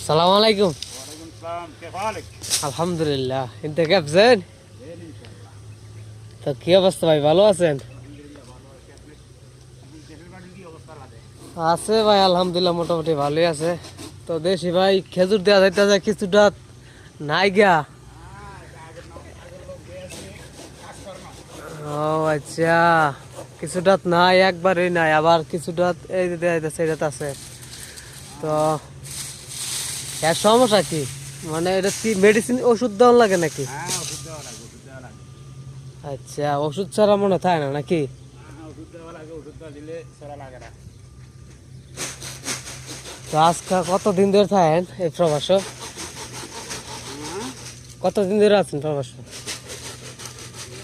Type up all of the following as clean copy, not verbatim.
সালাম আলাইকুম। ওয়ালাইকুম সালাম, كيف حالك؟ আলহামদুলিল্লাহ। انت كيف زين؟ তো কি অবস্থা ভাই, ভালো আছেন? আলহামদুলিল্লাহ ভালো আছি। আপনার দেশের বাড়ির কি অবস্থা লাগে? আছে ভাই, আলহামদুলিল্লাহ মোটামুটি ভালোই আছে। তো দেশি ভাই খেজুর দেওয়া যাইতেছে কিছুটা নাই গা। আগের লোক গেছে কাজ করনা। ও আচ্ছা, কিছুটা নাই, একবারই নাই, আবার কিছুটা এই যে দেওয়া যাইতেছে এটা আছে। তো এর সমস্যা কি, মানে এটা কি মেডিসিন ওষুধ দেওয়ার লাগে নাকি? হ্যাঁ, ওষুধ দেওয়া লাগে, ওষুধ দেওয়া লাগে। আচ্ছা, ওষুধ ছাড়া মনে হয় না নাকি? হ্যাঁ, ওষুধ দেওয়া লাগে, ওষুধ দেওয়া দিলে সেরা লাগে না। তো আজকে কতদিন ধরে থাকেন এই প্রবাস? হ্যাঁ, কতদিন ধরে আছেন প্রবাস? এই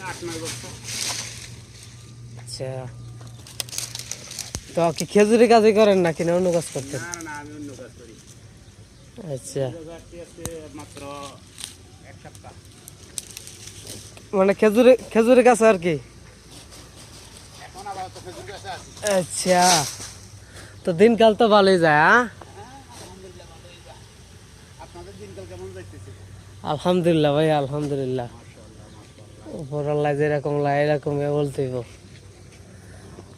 8-9 বছর। আচ্ছা, তো কি খেজুরি কাজই করেন নাকি না অন্য কাজ করতেন? না না, আমি অন্য কাজ করি। আচ্ছা, আজকে মাত্র 1 সপ্তাহ। মানে খেজুরি গাছ আর কি। এখন আবার তো খেজুর গাছে আছি। আচ্ছা, তো দিনকাল তো ভালোই যায়। হ্যাঁ, আলহামদুলিল্লাহ ভালোই যায়। আপনাদের দিনকাল কেমন যাইতেছে? আলহামদুলিল্লাহ ভাই, আলহামদুলিল্লাহ। মাশাআল্লাহ, মাশাআল্লাহ। উপরওয়ালা যেরকম লাই এরকম বলতেইব।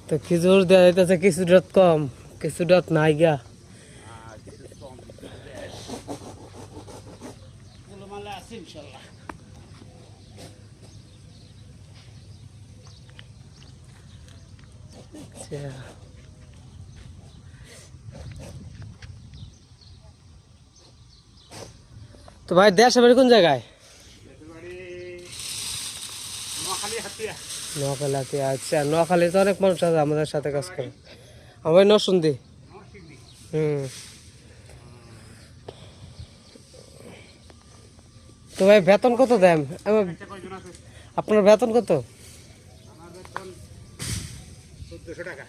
তো খেজুর দেওয়া যাইতেছে কিছুটা কম, কিছুটা নাই গা। কিছু কম দেয়। গোলমালে আছে ইনশাআল্লাহ। আচ্ছা, তো ভাই দেশ বাড়ি কোন জায়গায়? দেশের বাড়ি নোয়াখালী হাতিয়া। নোয়াখালীতে। আচ্ছা, নোয়াখালী তো অনেক মানুষ আছে আমাদের সাথে কাজ করে। আমার নরসিংদী। নরসিংদী। হুম। তো ভাই বেতন কত দেন? একটা কয়জন আছে? আপনার বেতন কত? আমার বেতন 1400 টাকা।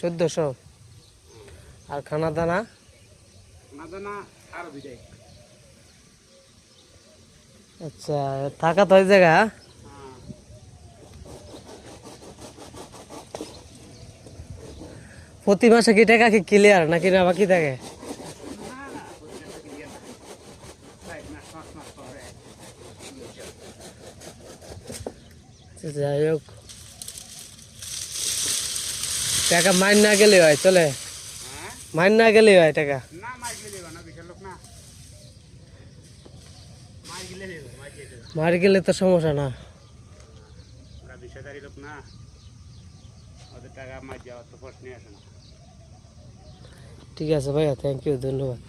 1400। আর খানা দানা? না জানা আরো দুইটাই। আচ্ছা, থাকা তো ওই জায়গা? হ্যাঁ। প্রতি মাসে কি টাকা কি ক্লিয়ার নাকি না বাকি থাকে? না না, প্রত্যেকটা ক্লিয়ার না। 4 মাস 5 মাস পরে। যাই হোক, টাকা মাইন না গেলে হয় চলে? হ্যাঁ? মাইন না গেলে হয় টাকা? না, মাইক গেলে না, বিশাল লোক না। মাইক গেলে নেব, মাইক গেলে। মার গেলে তো সমস্যা না। ওরা বিষয়দারি লোক না। ওদের টাকা মাইক যাওয়ার তো প্রশ্নই আসে না। ঠিক আছে ভাইয়া, থ্যাংক ইউ, ধন্যবাদ।